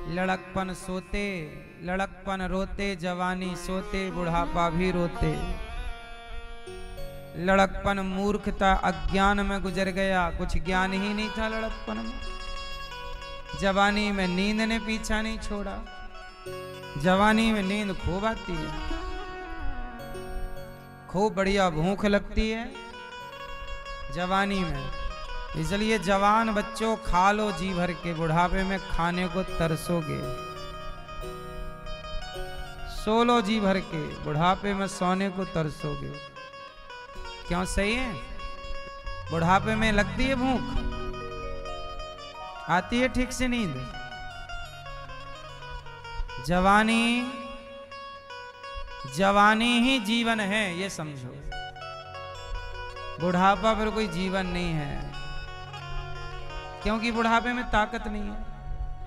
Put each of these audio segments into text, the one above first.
लड़कपन सोते, लड़कपन रोते, जवानी सोते, बुढ़ापा भी रोते। लड़कपन मूर्खता अज्ञान में गुजर गया, कुछ ज्ञान ही नहीं था लड़कपन में। जवानी में नींद ने पीछा नहीं छोड़ा, जवानी में नींद खूब आती है, खूब बढ़िया भूख लगती है जवानी में। इसलिए जवान बच्चों खा लो जी भर के, बुढ़ापे में खाने को तरसोगे। सो लो जी भर के, बुढ़ापे में सोने को तरसोगे। क्यों सही है? बुढ़ापे में लगती है भूख, आती है ठीक से नींद। जवानी, जवानी ही जीवन है ये समझो। बुढ़ापा पर कोई जीवन नहीं है, क्योंकि बुढ़ापे में ताकत नहीं है,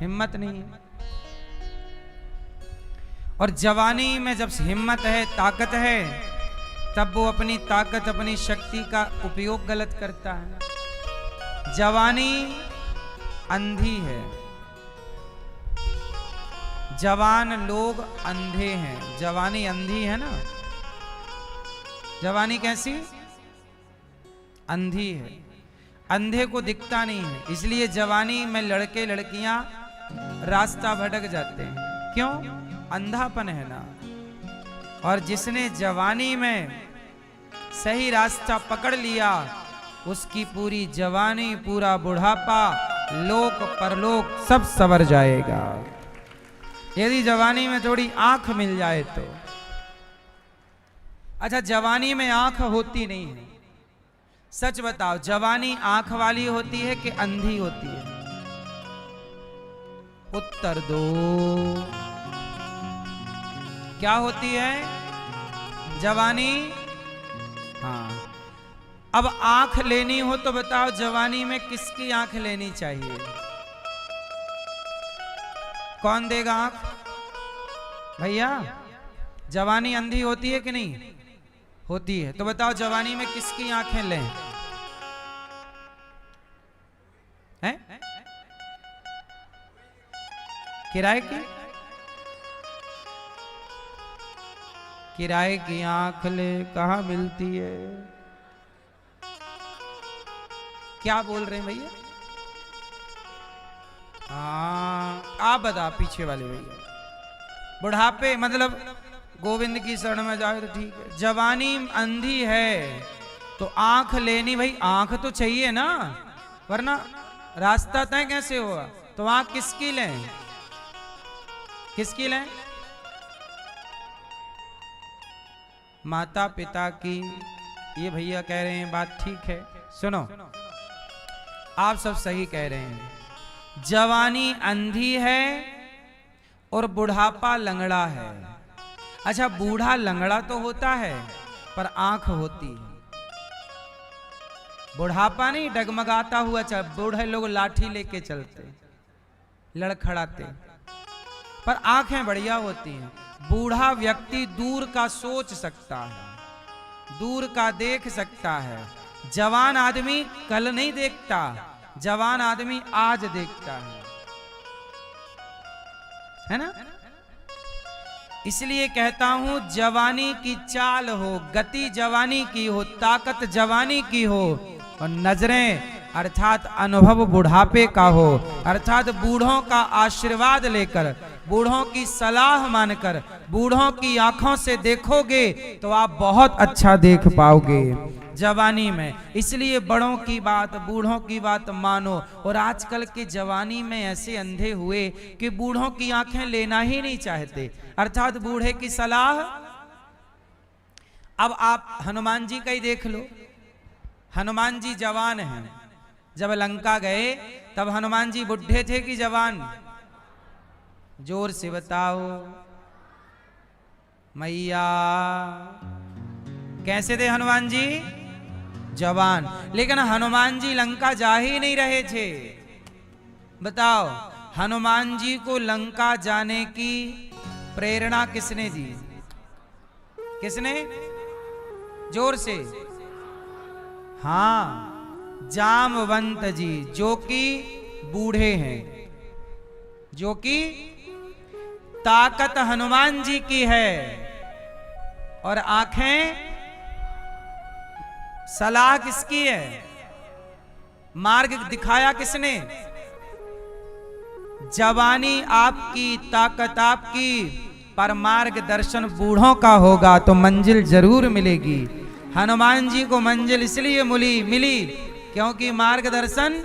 हिम्मत नहीं है। और जवानी में जब हिम्मत है, ताकत है, तब वो अपनी ताकत, अपनी शक्ति का उपयोग गलत करता है। जवानी अंधी है, जवान लोग अंधे हैं। जवानी अंधी है ना, जवानी कैसी? अंधी है, अंधे को दिखता नहीं है। इसलिए जवानी में लड़के लड़कियां रास्ता भटक जाते हैं। क्यों? अंधापन है ना। और जिसने जवानी में सही रास्ता पकड़ लिया, उसकी पूरी जवानी, पूरा बुढ़ापा, लोक परलोक सब संवर जाएगा। यदि जवानी में थोड़ी आंख मिल जाए तो। अच्छा, जवानी में आंख होती नहीं है, सच बताओ, जवानी आंख वाली होती है कि अंधी होती है? उत्तर दो, क्या होती है जवानी? हाँ, अब आंख लेनी हो तो बताओ, जवानी में किसकी आंख लेनी चाहिए? कौन देगा आंख? भैया, जवानी अंधी होती है कि नहीं होती है? तो बताओ जवानी में किसकी आंखें लें? हैं? किराए की? किराए की आंख ले, कहां मिलती है? क्या बोल रहे हैं भैया? हाँ, आप बता पीछे वाले भैया। बुढ़ापे मतलब गोविंद की शरण में जाए तो ठीक है। जवानी अंधी है तो आंख लेनी, भाई आंख तो चाहिए ना, वरना रास्ता तय कैसे होगा? तो आंख किसकी लें? किसकी लें? माता पिता की। ये भैया कह रहे हैं बात ठीक है, सुनो, आप सब सही कह रहे हैं। जवानी अंधी है और बुढ़ापा लंगड़ा है। अच्छा, बूढ़ा लंगड़ा तो होता है पर आंख होती है। बुढ़ापा नहीं डगमगाता हुआ चल, बूढ़े लोग लाठी लेके चलते, लड़खड़ाते, पर आंखें बढ़िया होती हैं। बूढ़ा व्यक्ति दूर का सोच सकता है, दूर का देख सकता है। जवान आदमी कल नहीं देखता, जवान आदमी आज देखता है ना? इसलिए कहता हूं, जवानी की चाल हो, गति जवानी की हो, ताकत जवानी की हो, और नजरें अर्थात अनुभव बुढ़ापे का हो। अर्थात बूढ़ों का आशीर्वाद लेकर, बूढ़ों की सलाह मानकर, बूढ़ों की आंखों से देखोगे तो आप बहुत अच्छा देख पाओगे जवानी में। इसलिए बड़ों की बात, बूढ़ों की बात मानो। और आजकल के जवानी में ऐसे अंधे हुए कि बूढ़ों की आंखें लेना ही नहीं चाहते, अर्थात बूढ़े की सलाह। अब आप हनुमान जी का ही देख लो। हनुमान जी जवान हैं, जब लंका गए तब हनुमान जी बुढ़े थे कि जवान? जोर से बताओ मैया। कैसे थे हनुमान जी? जवान। लेकिन हनुमान जी लंका जा ही नहीं रहे थे। बताओ, हनुमान जी को लंका जाने की प्रेरणा किसने दी? किसने? जोर से। हाँ, जामवंत जी, जो कि बूढ़े हैं, जो कि ताकत हनुमान जी की है और आंखें सलाह किसकी है? मार्ग दिखाया किसने? जवानी आपकी, ताकत आपकी, पर मार्गदर्शन बूढ़ों का होगा तो मंजिल जरूर मिलेगी। हनुमान जी को मंजिल इसलिए मिली क्योंकि मार्गदर्शन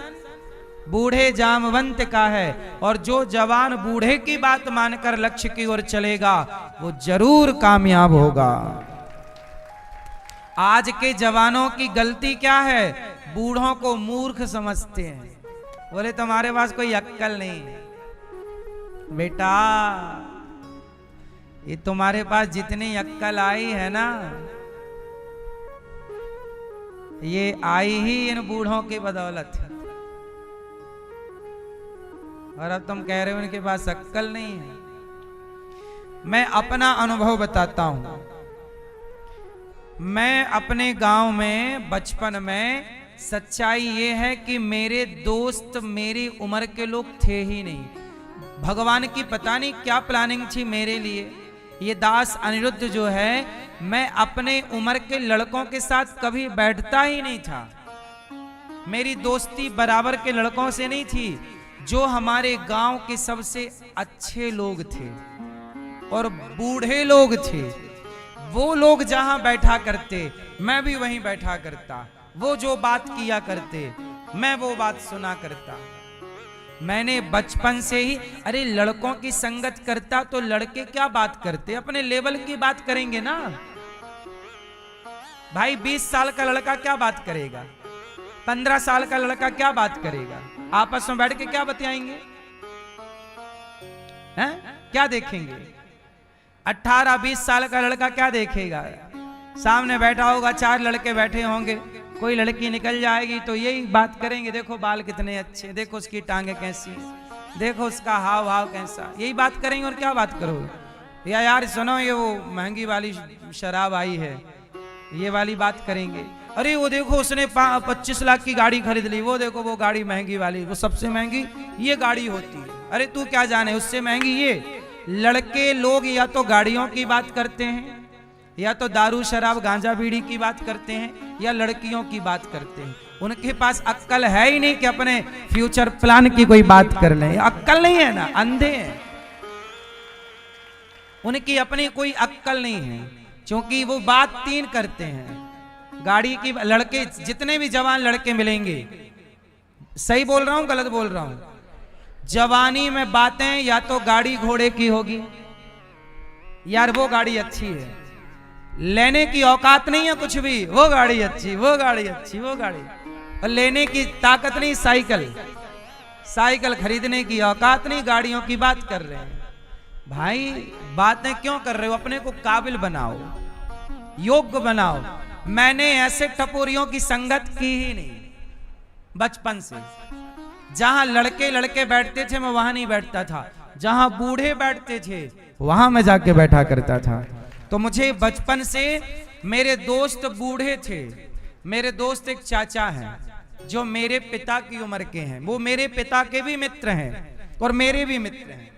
बूढ़े जामवंत का है, और जो जवान बूढ़े की बात मानकर लक्ष्य की ओर चलेगा वो जरूर कामयाब होगा। आज के जवानों की गलती क्या है? बूढ़ों को मूर्ख समझते हैं, बोले तुम्हारे पास कोई अक्ल नहीं है। बेटा, ये तुम्हारे पास जितनी अक्ल आई है ना, ये आई ही इन बूढ़ों की बदौलत है। और अब तुम कह रहे हो इनके पास अक्ल नहीं है। मैं अपना अनुभव बताता हूं। मैं अपने गांव में बचपन में, सच्चाई ये है कि मेरे दोस्त मेरी उम्र के लोग थे ही नहीं। भगवान की पता नहीं क्या प्लानिंग थी मेरे लिए। ये दास अनिरुद्ध जो है, मैं अपने उम्र के लड़कों के साथ कभी बैठता ही नहीं था। मेरी दोस्ती बराबर के लड़कों से नहीं थी। जो हमारे गांव के सबसे अच्छे लोग थे और बूढ़े लोग थे, वो लोग जहां बैठा करते मैं भी वहीं बैठा करता। वो जो बात किया करते मैं वो बात सुना करता। मैंने बचपन से ही, अरे लड़कों की संगत करता तो लड़के क्या बात करते, अपने लेवल की बात करेंगे ना भाई। 20 साल का लड़का क्या बात करेगा? 15 साल का लड़का क्या बात करेगा? आपस में बैठ के क्या बतियाएंगे? हैं? क्या देखेंगे? 18-20 साल का लड़का क्या देखेगा? सामने बैठा होगा, 4 लड़के बैठे होंगे, कोई लड़की निकल जाएगी तो यही बात करेंगे, देखो बाल कितने अच्छे, देखो उसकी टांगे कैसी है, देखो उसका हाव भाव कैसा। यही बात करेंगे और क्या बात करोगे? या यार सुनो, ये वो महंगी वाली शराब आई है, ये वाली बात करेंगे। अरे वो देखो उसने 25 लाख की गाड़ी खरीद ली, वो देखो वो गाड़ी महंगी वाली, वो सबसे महंगी ये गाड़ी होती है। अरे तू क्या जाने, उससे महंगी ये। लड़के लोग या तो गाड़ियों की बात करते हैं, या तो दारू शराब गांजा बीड़ी की बात करते हैं, या लड़कियों की बात करते हैं। उनके पास अक्ल है ही नहीं कि अपने फ्यूचर प्लान की कोई बात कर लें। अक्ल नहीं है ना, अंधे हैं। उनकी अपनी कोई अक्ल नहीं है, क्योंकि वो बात 3 करते हैं। गाड़ी की, लड़के जितने भी जवान लड़के मिलेंगे, सही बोल रहा हूं गलत बोल रहा हूं? जवानी में बातें या तो गाड़ी घोड़े की होगी, यार वो गाड़ी अच्छी है, लेने की औकात नहीं है कुछ भी, वो गाड़ी अच्छी, वो गाड़ी अच्छी, वो गाड़ी, और लेने की ताकत नहीं, साइकिल खरीदने की औकात नहीं, गाड़ियों की बात कर रहे हैं। भाई बातें क्यों कर रहे हो? अपने को काबिल बनाओ, योग्य बनाओ। मैंने ऐसे टपोरियों की संगत की ही नहीं बचपन से। जहां लड़के लड़के बैठते थे मैं वहां नहीं बैठता था, जहां बूढ़े बैठते थे वहां मैं जाके बैठा करता था। तो मुझे बचपन से मेरे दोस्त बूढ़े थे। मेरे दोस्त एक चाचा हैं जो मेरे पिता की उम्र के हैं, वो मेरे पिता के भी मित्र हैं और मेरे भी मित्र हैं,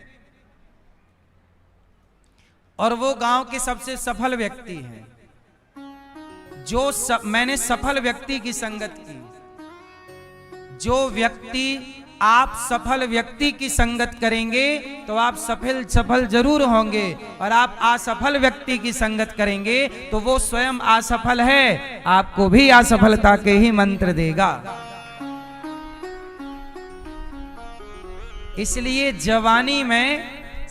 और वो गांव के सबसे सफल व्यक्ति हैं। मैंने सफल व्यक्ति की संगत की। जो व्यक्ति, आप सफल व्यक्ति की संगत करेंगे तो आप सफल जरूर होंगे, और आप असफल व्यक्ति की संगत करेंगे तो वो स्वयं असफल है, आपको भी असफलता के ही मंत्र देगा। इसलिए जवानी में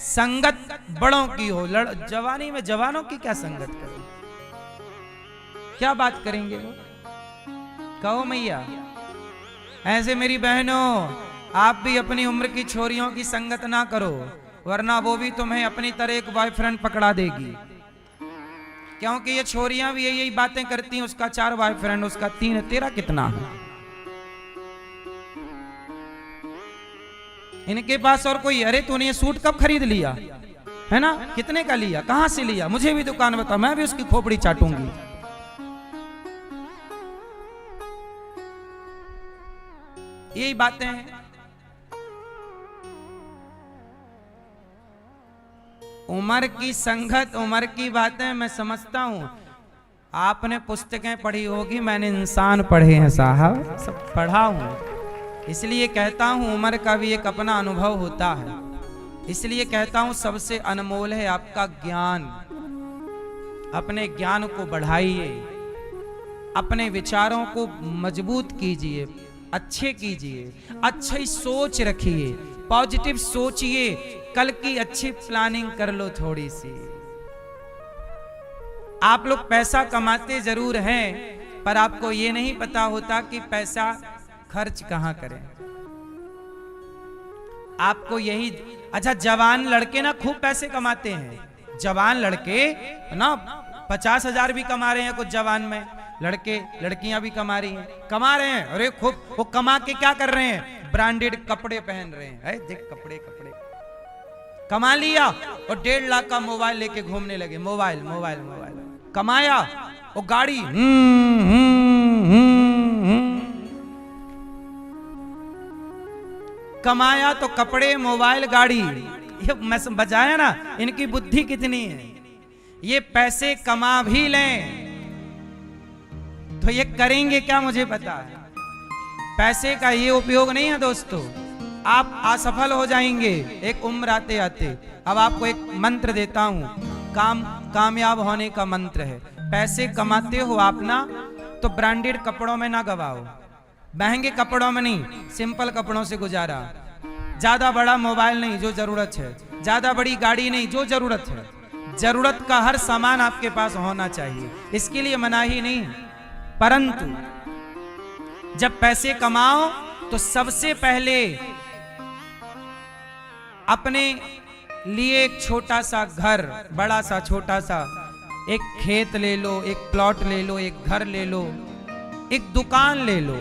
संगत बड़ों की हो। जवानी में जवानों की क्या संगत करें? क्या बात करेंगे वो? कहो मैया। ऐसे मेरी बहनों, आप भी अपनी उम्र की छोरियों की संगत ना करो, वरना वो भी तुम्हें अपनी तरह एक बॉयफ्रेंड पकड़ा देगी। क्योंकि ये छोरियां भी यही बातें करती हैं, उसका 4 बॉयफ्रेंड, उसका 3, तेरा कितना है? इनके पास और कोई, अरे तूने ये सूट कब खरीद लिया है ना, कितने का लिया, कहां से लिया, मुझे भी दुकान बता, मैं भी उसकी खोपड़ी चाटूंगी। यही बातें हैं। उम्र की संगत, उम्र की बातें मैं समझता हूं। आपने पुस्तकें पढ़ी होगी, मैंने इंसान पढ़े हैं साहब, सब पढ़ा हूं। इसलिए कहता हूं उम्र का भी एक अपना अनुभव होता है। इसलिए कहता हूं सबसे अनमोल है आपका ज्ञान। अपने ज्ञान को बढ़ाइए, अपने विचारों को मजबूत कीजिए, अच्छे कीजिए, अच्छी सोच रखिए, पॉजिटिव सोचिए, कल की अच्छी प्लानिंग कर लो थोड़ी सी। आप लोग पैसा कमाते जरूर हैं, पर आपको ये नहीं पता होता कि पैसा खर्च कहां करें। आपको यही, अच्छा जवान लड़के ना खूब पैसे कमाते हैं। जवान लड़के ना 50,000 भी कमा रहे हैं, कुछ जवान में लड़के लड़कियां भी कमा रही हैं, कमा रहे हैं। अरे खूब वो कमा के क्या कर रहे हैं? ब्रांडेड कपड़े पहन रहे हैं। देख कपड़े कपड़े कमा लिया और 1.5 लाख का मोबाइल लेके घूमने लगे। मोबाइल मोबाइल मोबाइल कमाया, वो गाड़ी कमाया तो कपड़े मोबाइल गाड़ी, ये मैं बजाया ना। इनकी बुद्धि कितनी है। ये पैसे कमा भी लें तो ये करेंगे क्या मुझे पता है। पैसे का ये उपयोग नहीं है दोस्तों, आप असफल हो जाएंगे एक उम्र आते आते। अब आपको एक मंत्र देता हूं, कामयाब होने का मंत्र है। पैसे कमाते हो आप ना, तो ब्रांडेड कपड़ों में ना गवाओ, महंगे कपड़ों में नहीं, सिंपल कपड़ों से गुजारा। ज्यादा बड़ा मोबाइल नहीं जो जरूरत है, ज्यादा बड़ी गाड़ी नहीं जो जरूरत है। जरूरत का हर सामान आपके पास होना चाहिए, इसके लिए मनाही नहीं। परंतु जब पैसे कमाओ तो सबसे पहले अपने लिए एक छोटा सा घर, बड़ा सा छोटा सा एक खेत ले लो, एक प्लॉट ले लो, एक घर ले लो, एक दुकान ले लो,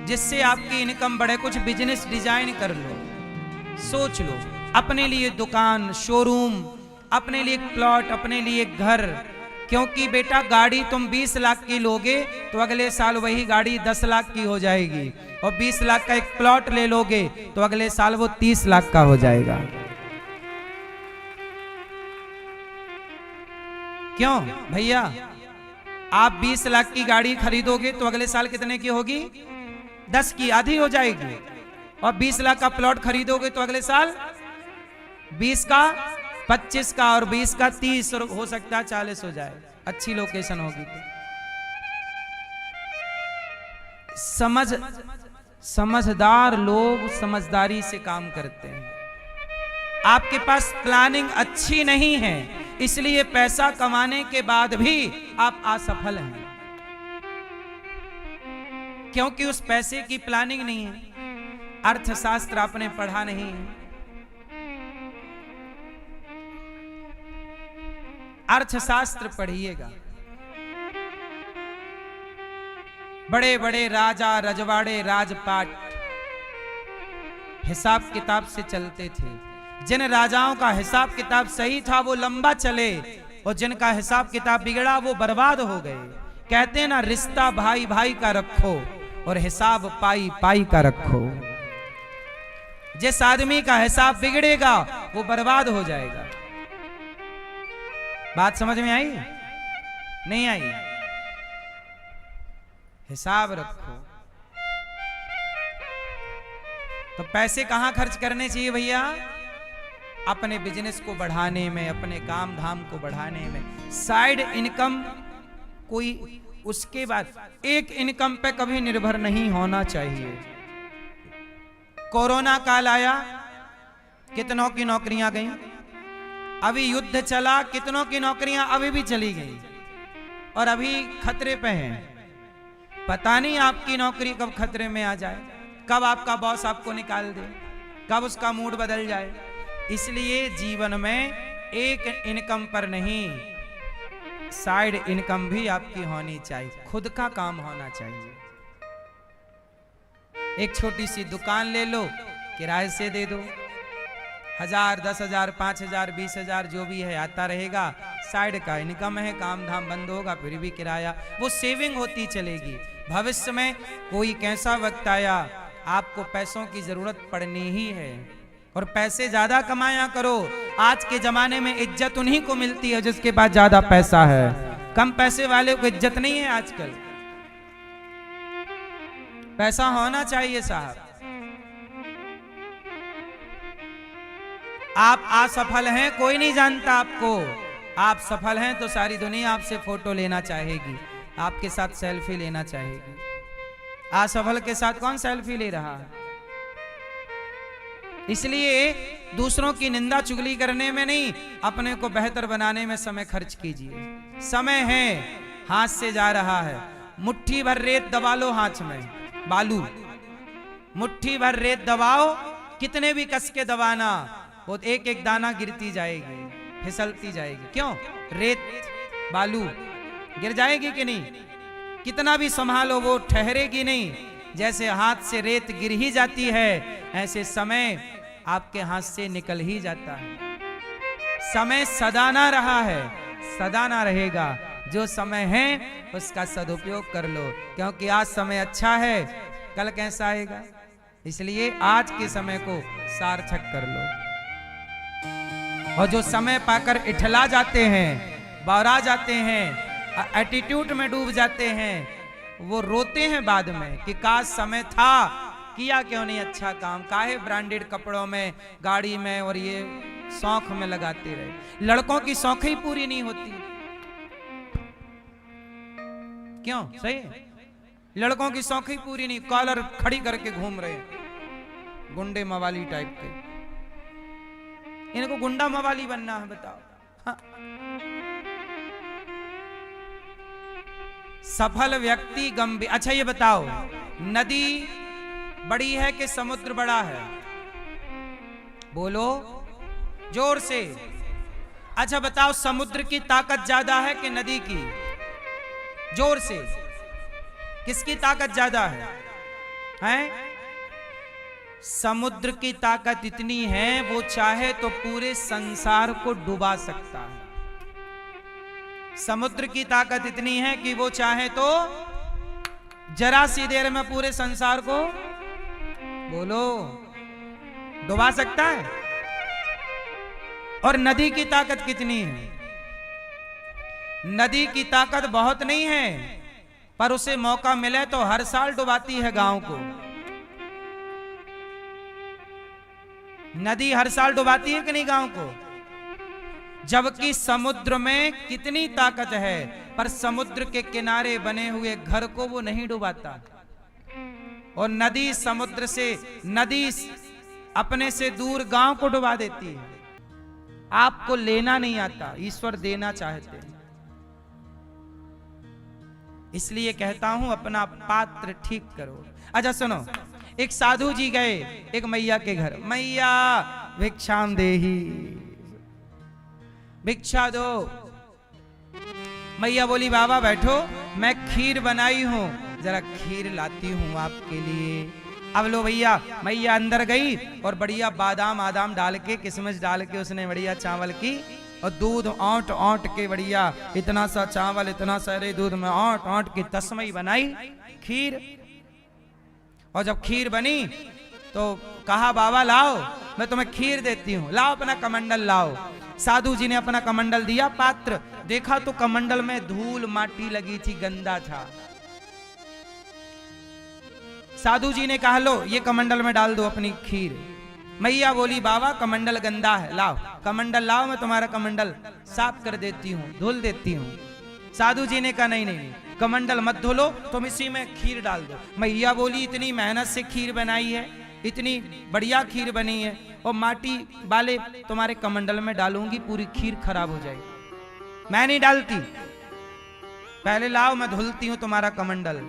जिससे आपकी इनकम बढ़े। कुछ बिजनेस डिजाइन कर लो, सोच लो अपने लिए दुकान, शोरूम, अपने लिए एक प्लॉट, अपने लिए एक घर। क्योंकि बेटा गाड़ी तुम 20 लाख की लोगे तो अगले साल वही गाड़ी 10 लाख की हो जाएगी, और 20 लाख का एक प्लॉट ले लोगे तो अगले साल वो 30 लाख का हो जाएगा। क्यों भैया? आप 20 लाख की गाड़ी खरीदोगे तो अगले साल कितने की होगी? 10 की, आधी हो जाएगी। और 20 लाख का प्लॉट खरीदोगे तो अगले साल 20 का, 25 का, और 20 का 30, और हो सकता है 40 हो जाए, अच्छी लोकेशन होगी तो। समझदार लोग समझदारी से काम करते हैं। आपके पास प्लानिंग अच्छी नहीं है, इसलिए पैसा कमाने के बाद भी आप असफल हैं, क्योंकि उस पैसे की प्लानिंग नहीं है। अर्थशास्त्र आपने पढ़ा नहीं है। अर्थशास्त्र पढ़िएगा। बड़े बड़े राजा, रजवाड़े, राजपाट हिसाब किताब से चलते थे। जिन राजाओं का हिसाब किताब सही था वो लंबा चले, और जिनका हिसाब किताब बिगड़ा वो बर्बाद हो गए। कहते ना, रिश्ता भाई भाई का रखो और हिसाब पाई पाई का रखो। जिस आदमी का हिसाब बिगड़ेगा वो बर्बाद हो जाएगा। बात समझ में आई? नहीं आई? हिसाब रखो। तो पैसे कहां खर्च करने चाहिए भैया? अपने बिजनेस को बढ़ाने में, अपने काम धाम को बढ़ाने में। साइड इनकम कोई, उसके बाद एक इनकम पे कभी निर्भर नहीं होना चाहिए। कोरोना काल आया, कितनों की नौकरियां गई। अभी युद्ध चला, कितनों की नौकरियां अभी भी चली गई और अभी खतरे पे हैं। पता नहीं आपकी नौकरी कब खतरे में आ जाए, कब आपका बॉस आपको निकाल दे, कब उसका मूड बदल जाए। इसलिए जीवन में एक इनकम पर नहीं, साइड इनकम भी आपकी होनी चाहिए, खुद का काम होना चाहिए। एक छोटी सी दुकान ले लो, किराए से दे दो, 1000, 10,000, 5,000, 20,000 जो भी है आता रहेगा। साइड का इनकम है, काम धाम बंद होगा फिर भी किराया, वो सेविंग होती चलेगी। भविष्य में कोई कैसा वक्त आया, आपको पैसों की जरूरत पड़नी ही है। और पैसे ज्यादा कमाया करो, आज के जमाने में इज्जत उन्हीं को मिलती है जिसके पास ज्यादा पैसा है, कम पैसे वाले को इज्जत नहीं है आजकल। पैसा होना चाहिए साहब। आप असफल हैं, कोई नहीं जानता आपको। आप सफल हैं तो सारी दुनिया आपसे फोटो लेना चाहेगी, आपके साथ सेल्फी लेना चाहेगी। असफल के साथ कौन सेल्फी ले रहा है? इसलिए दूसरों की निंदा चुगली करने में नहीं, अपने को बेहतर बनाने में समय खर्च कीजिए। समय है, हाथ से जा रहा है। मुट्ठी भर रेत दबा लो हाथ में, बालू मुट्ठी भर रेत दबाओ, कितने भी कस के दबाना, वो एक एक दाना गिरती जाएगी, फिसलती जाएगी। क्यों? रेत बालू गिर जाएगी कि नहीं? कितना भी संभालो वो ठहरेगी नहीं। जैसे हाथ से रेत गिर ही जाती है, ऐसे समय आपके हाथ से निकल ही जाता है। समय सदा ना रहा है, सदा ना रहेगा। जो समय है उसका सदुपयोग कर लो, क्योंकि आज समय अच्छा है, कल कैसा आएगा। इसलिए आज के समय को सार्थक कर लो। और जो समय पाकर इठला जाते हैं, बौरा जाते हैं, एटीट्यूड में डूब जाते हैं, वो रोते हैं बाद में कि काश समय था, किया क्यों नहीं अच्छा काम, काहे ब्रांडेड कपड़ों में, गाड़ी में और ये शौक में लगाते रहे। लड़कों की शौक ही पूरी नहीं होती। क्यों? सही है, लड़कों की शौक ही पूरी नहीं, कॉलर खड़ी करके घूम रहे, गुंडे मवाली टाइप के। इनको गुंडा मवाली बनना है, बताओ। हाँ। सफल व्यक्ति गंभीर। अच्छा ये बताओ, नदी बड़ी है कि समुद्र बड़ा है? बोलो जोर से। अच्छा बताओ, समुद्र की ताकत ज्यादा है कि नदी की? जोर से, किसकी ताकत ज्यादा है? हैं? समुद्र की ताकत इतनी है, वो चाहे तो पूरे संसार को डुबा सकता है। समुद्र की ताकत इतनी है कि वो चाहे तो जरा सी देर में पूरे संसार को, बोलो, डुबा सकता है। और नदी की ताकत कितनी है? नदी की ताकत बहुत नहीं है, पर उसे मौका मिले तो हर साल डुबाती है गांव को। नदी हर साल डुबाती है कि नहीं गांव को? जबकि समुद्र में कितनी ताकत है, पर समुद्र के किनारे बने हुए घर को वो नहीं डुबाता। और नदी समुद्र से, नदी अपने से दूर गांव को डुबा देती है। आपको लेना नहीं आता, ईश्वर देना चाहते हैं। इसलिए कहता हूं अपना पात्र ठीक करो। अच्छा सुनो, एक साधु जी गए एक मैया के घर। मैया भिक्षाम देही, भिक्षा दो। मैया बोली बाबा बैठो, मैं खीर बनाई हूं, जरा खीर लाती हूं आपके लिए। अब लो भैया, मैया अंदर गई और बढ़िया बादाम आदाम डाल के, किशमिश डाल के उसने बढ़िया चावल की और दूध औंट औंट के बढ़िया इतना सा चावल, इतना सारे दूध में औंट औंट की तस्मई बनाई खीर। और जब खीर बनी तो कहा बाबा लाओ, मैं तुम्हें खीर देती हूं, लाओ अपना कमंडल लाओ। साधु जी ने अपना कमंडल दिया, पात्र देखा तो कमंडल में धूल माटी लगी थी, गंदा था। साधु जी ने कहा लो ये कमंडल में डाल दो अपनी खीर। मैया बोली बाबा कमंडल गंदा है, लाओ कमंडल लाओ, मैं तुम्हारा कमंडल साफ कर देती हूँ, धुल देती हूँ। साधु जी ने कहा नहीं नहीं नहीं, कमंडल मत धुलो, तुम इसी में खीर डाल दो। मैया बोली इतनी मेहनत से खीर बनाई है, इतनी बढ़िया खीर बनी है, और माटी वाले तुम्हारे कमंडल में डालूंगी, पूरी खीर खराब हो जाएगी। मैं नहीं डालती, पहले लाओ मैं धुलती हूं तुम्हारा कमंडल।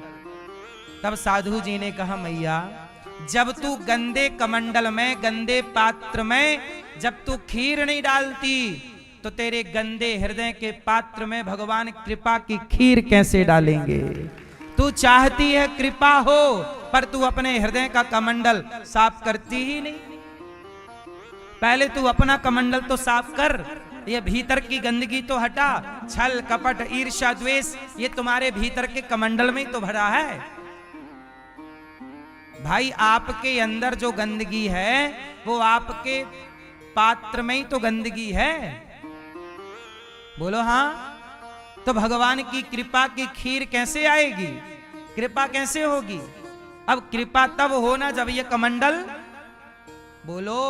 तब साधु जी ने कहा मैया जब तू गंदे कमंडल में, गंदे पात्र में जब तू खीर नहीं डालती, तो तेरे गंदे हृदय के पात्र में भगवान कृपा की खीर कैसे डालेंगे। तू चाहती है कृपा हो, पर तू अपने हृदय का कमंडल साफ करती ही नहीं। पहले तू अपना कमंडल तो साफ कर, ये भीतर की गंदगी तो हटा। छल कपट ईर्ष्या द्वेष ये तुम्हारे भीतर के कमंडल में ही तो भरा है। भाई आपके अंदर जो गंदगी है वो आपके पात्र में ही तो गंदगी है। बोलो हाँ। तो भगवान की कृपा की खीर कैसे आएगी, कृपा कैसे होगी? अब कृपा तब होना जब ये कमंडल, बोलो,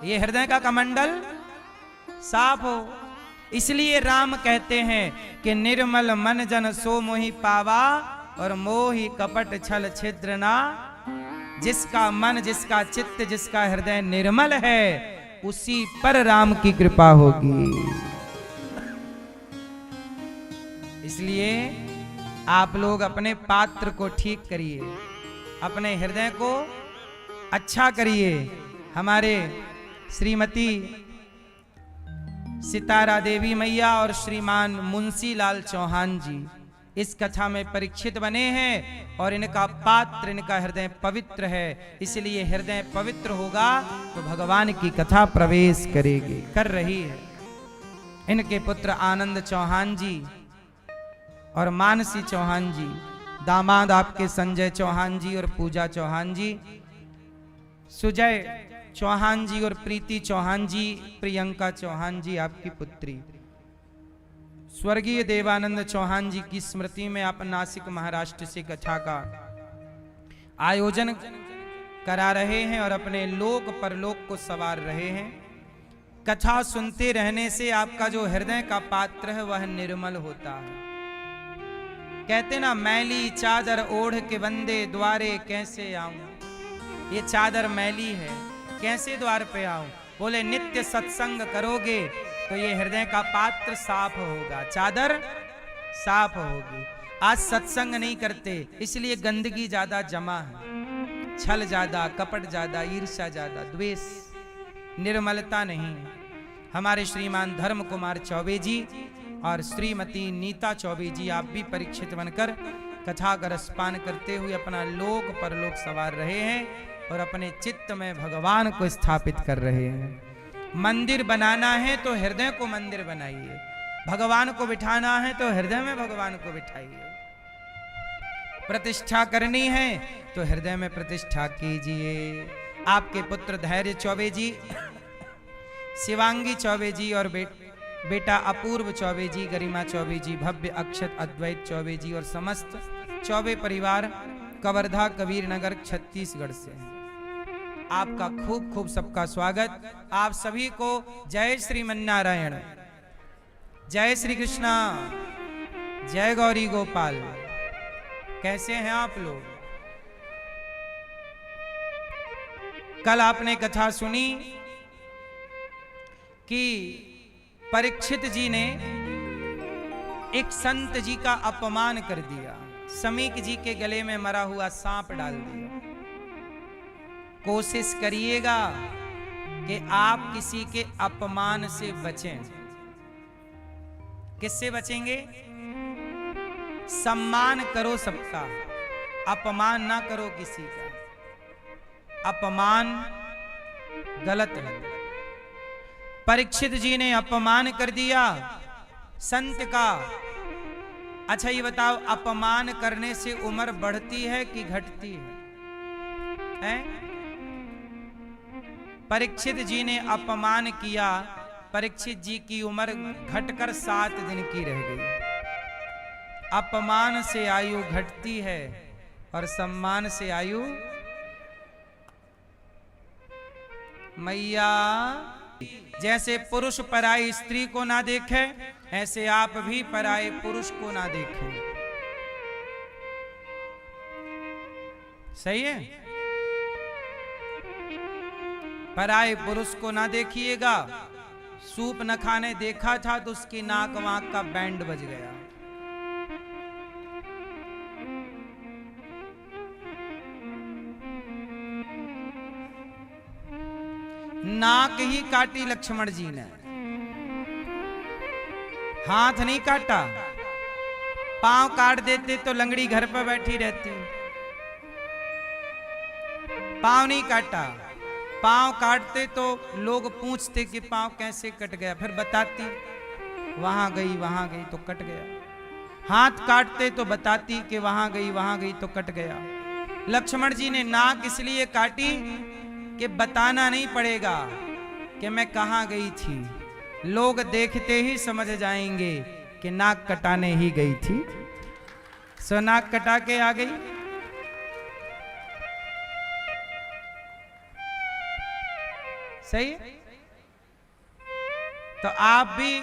ये हृदय का कमंडल साफ हो। इसलिए राम कहते हैं कि निर्मल मन जन सो मोहि पावा, और मोहि कपट छल छिद्र ना। जिसका मन, जिसका चित्त, जिसका हृदय निर्मल है, उसी पर राम की कृपा होगी। इसलिए आप लोग अपने पात्र को ठीक करिए, अपने हृदय को अच्छा करिए। हमारे श्रीमती सितारा देवी मैया और श्रीमान मुंशी लाल चौहान जी इस कथा में परीक्षित बने हैं, और इनका पात्र, इनका हृदय पवित्र है। इसलिए हृदय पवित्र होगा तो भगवान की कथा प्रवेश करेगी, कर रही है। इनके पुत्र आनंद चौहान जी और मानसी चौहान जी, दामाद आपके संजय चौहान जी और पूजा चौहान जी, सुजय चौहान जी और प्रीति चौहान जी, प्रियंका चौहान जी आपकी पुत्री। स्वर्गीय देवानंद चौहान जी की स्मृति में आप नासिक महाराष्ट्र से कथा का आयोजन करा रहे हैं और अपने लोक परलोक को संवार रहे हैं। कथा सुनते रहने से आपका जो हृदय का पात्र है वह निर्मल होता है। कहते ना, मैली चादर ओढ़ के बंदे द्वारे कैसे आऊं। ये चादर मैली है, कैसे द्वार पे आऊं? बोले नित्य सत्संग करोगे तो ये हृदय का पात्र साफ होगा, चादर साफ होगी। आज सत्संग नहीं करते, इसलिए गंदगी ज्यादा जमा है, छल ज्यादा, कपट ज्यादा, ईर्ष्या ज्यादा, द्वेष, निर्मलता नहीं। हमारे श्रीमान धर्म कुमार चौबे जी और श्रीमती नीता चौबे जी, आप भी परीक्षित बनकर कथा का रसपान करते हुए अपना लोक परलोक संवार रहे हैं और अपने चित्त में भगवान को स्थापित कर रहे हैं। मंदिर बनाना है तो हृदय को मंदिर बनाइए, भगवान को बिठाना है तो हृदय में भगवान को बिठाइए। प्रतिष्ठा करनी है तो हृदय में प्रतिष्ठा कीजिए। आपके पुत्र धैर्य चौबे जी, शिवांगी चौबे जी और बेटा अपूर्व चौबे जी, गरिमा चौबे जी, भव्य अक्षत अद्वैत चौबे जी और समस्त चौबे परिवार कवर्धा कबीर नगर छत्तीसगढ़ से हैं। आपका खूब खूब सबका स्वागत। आप सभी को जय श्रीमन्नारायण, जय श्री कृष्णा, जय गौरी गोपाल। कैसे हैं आप लोग? कल आपने कथा सुनी कि परीक्षित जी ने एक संत जी का अपमान कर दिया, समीक जी के गले में मरा हुआ सांप डाल दिया। कोशिश करिएगा कि आप किसी के अपमान से बचें। किससे बचेंगे? सम्मान करो सबका, अपमान ना करो किसी का। अपमान गलत है। परीक्षित जी ने अपमान कर दिया संत का। अच्छा ये बताओ, अपमान करने से उम्र बढ़ती है कि घटती है? परीक्षित जी ने अपमान किया, परीक्षित जी की उम्र घटकर 7 दिन की रह गई। अपमान से आयु घटती है और सम्मान से आयु। मैया, जैसे पुरुष पराई स्त्री को ना देखे, ऐसे आप भी पराये पुरुष को ना देखें। सही है? पराये पुरुष को ना देखिएगा। सूप न खाने देखा था तो उसकी नाक वाक का बैंड बज गया। नाक ही काटी लक्ष्मण जी ने, हाथ नहीं काटा। पांव काट देते तो लंगड़ी घर पर बैठी रहती। पांव नहीं काटा, पांव काटते तो लोग पूछते कि पांव कैसे कट गया, फिर बताती वहां गई तो कट गया। हाथ काटते तो बताती कि वहां गई तो कट गया। लक्ष्मण जी ने नाक इसलिए काटी कि बताना नहीं पड़ेगा, कि मैं कहाँ गई थी, लोग देखते ही समझ जाएंगे कि नाक कटाने ही गई थी। सो नाक कटा के आ गई। सही है? तो आप भी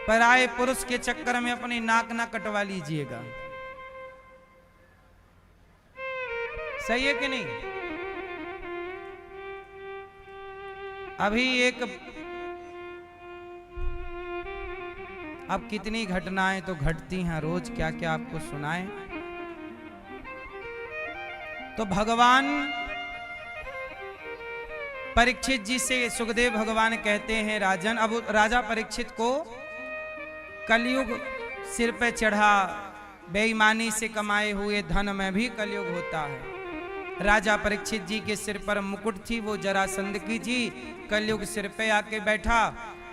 पराये पुरुष के चक्कर में अपनी नाक ना कटवा लीजिएगा। सही है कि नहीं? अभी एक, अब कितनी घटनाएं तो घटती हैं रोज, क्या क्या आपको सुनाएं। तो भगवान परीक्षित जी से सुखदेव भगवान कहते हैं, राजन, अब राजा परीक्षित को कलयुग सिर पे चढ़ा, बेईमानी से कमाए हुए धन में भी कलयुग होता है। राजा परीक्षित जी के सिर पर मुकुट थी, वो जरासंध की जी, कलयुग सिर पे आके बैठा।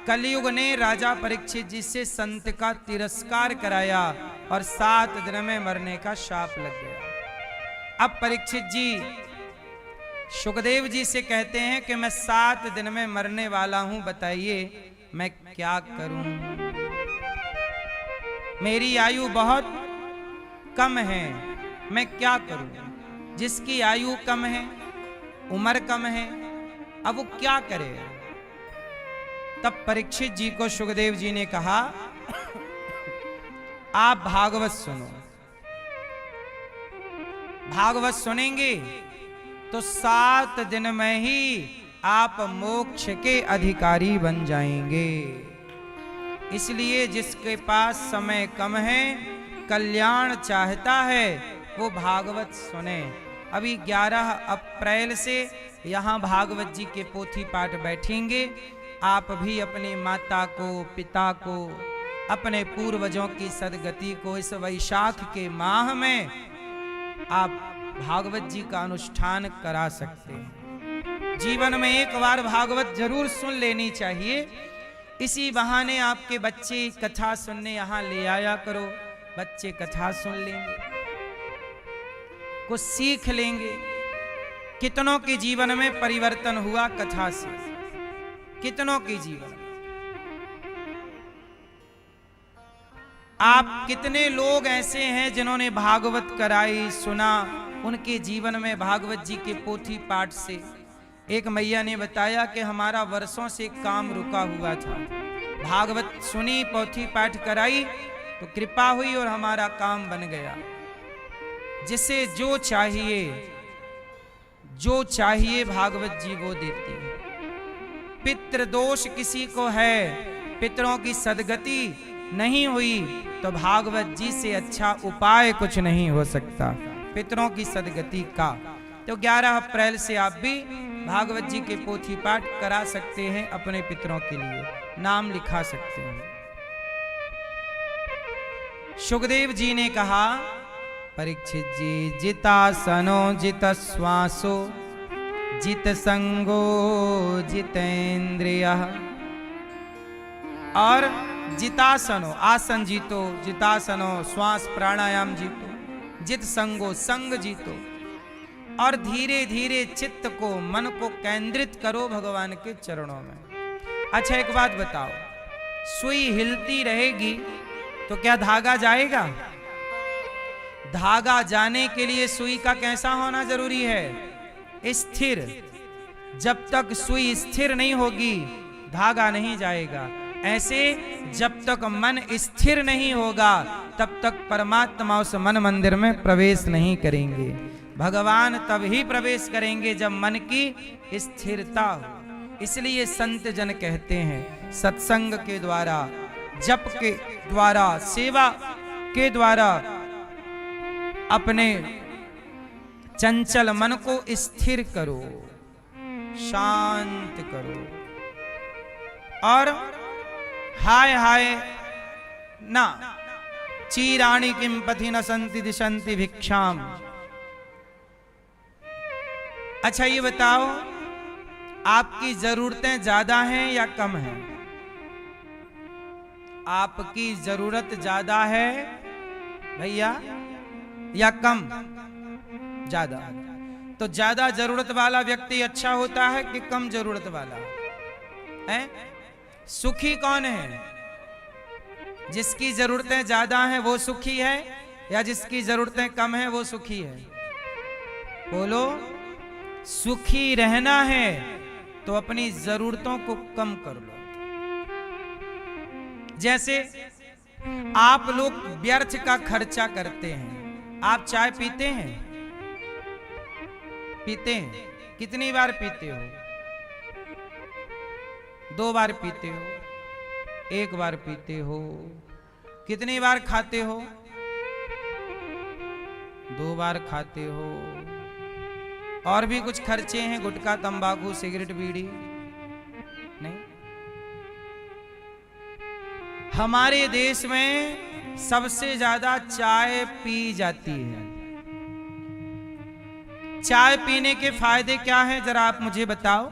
कलयुग ने राजा परीक्षित जी से संत का तिरस्कार कराया और 7 दिन में मरने का शाप लग गया। अब परीक्षित जी सुखदेव जी से कहते हैं कि मैं 7 दिन में मरने वाला हूं, बताइए मैं क्या करूं। मेरी आयु बहुत कम है, मैं क्या करूं। जिसकी आयु कम है, उम्र कम है, अब वो क्या करे। तब परीक्षित जी को सुखदेव जी ने कहा, आप भागवत सुनो। भागवत सुनेंगे तो 7 दिन में ही आप मोक्ष के अधिकारी बन जाएंगे। इसलिए जिसके पास समय कम है, कल्याण चाहता है, वो भागवत सुने। अभी 11 अप्रैल से यहाँ भागवत जी के पोथी पाठ बैठेंगे। आप भी अपनी माता को, पिता को, अपने पूर्वजों की सदगति को इस वैशाख के माह में आप भागवत जी का अनुष्ठान करा सकते हैं। जीवन में एक बार भागवत जरूर सुन लेनी चाहिए। इसी बहाने आपके बच्चे कथा सुनने यहाँ ले आया करो। बच्चे कथा सुन लेंगे, कुछ सीख लेंगे। कितनों के जीवन में परिवर्तन हुआ कथा से, कितनों के जीवन। आप कितने लोग ऐसे हैं जिन्होंने भागवत कराई, सुना, उनके जीवन में भागवत जी के पोथी पाठ से। एक मैया ने बताया कि हमारा वर्षों से काम रुका हुआ था, भागवत सुनी, पोथी पाठ कराई तो कृपा हुई और हमारा काम बन गया। जिसे जो चाहिए भागवत जी वो देती है। पितृ दोष किसी को है, पितरों की सदगति नहीं हुई, तो भागवत जी से अच्छा उपाय कुछ नहीं हो सकता पितरों की सदगति का। तो 11 अप्रैल से आप भी भागवत जी के पोथी पाठ करा सकते हैं, अपने पितरों के लिए नाम लिखा सकते हैं। सुखदेव जी ने कहा, परीक्षित जी, जितासनो जित श्वासो जित संगो जितेंद्रियः। और जितासनो आसन जीतो, जितासनो श्वास प्राणायाम जीतो, जित संगो संग जीतो, और धीरे धीरे चित्त को, मन को केंद्रित करो भगवान के चरणों में। अच्छा एक बात बताओ, सुई हिलती रहेगी तो क्या धागा जाएगा? धागा जाने के लिए सुई का कैसा होना जरूरी है? स्थिर। जब तक सुई स्थिर नहीं होगी धागा नहीं जाएगा। ऐसे जब तक मन स्थिर नहीं होगा तब तक परमात्मा उस मन मंदिर में प्रवेश नहीं करेंगे। भगवान तब ही प्रवेश करेंगे जब मन की स्थिरता हो। इसलिए संत जन कहते हैं, सत्संग के द्वारा, जप के द्वारा, सेवा के द्वारा अपने चंचल मन को स्थिर करो, शांत करो। और हाय हाय ना चीराणि किम पथि न संति दिशंति भिक्षाम। अच्छा ये बताओ, आपकी जरूरतें ज्यादा हैं या कम हैं? आपकी जरूरत ज्यादा है भैया या कम? ज्यादा। तो ज्यादा जरूरत वाला व्यक्ति अच्छा होता है कि कम जरूरत वाला? है? सुखी कौन है? जिसकी जरूरतें ज्यादा हैं वो सुखी है, या जिसकी जरूरतें कम हैं वो सुखी है? बोलो। सुखी रहना है तो अपनी जरूरतों को कम कर लो। जैसे आप लोग व्यर्थ का खर्चा करते हैं। आप चाय पीते हैं? पीते हैं? कितनी बार पीते हो? 2 बार पीते हो? 1 बार पीते हो? कितनी बार खाते हो? 2 बार खाते हो? और भी कुछ खर्चे हैं, गुटखा, तंबाकू, सिगरेट, बीड़ी? नहीं। हमारे देश में सबसे ज्यादा चाय पी जाती है। चाय पीने के फायदे क्या हैं, जरा आप मुझे बताओ।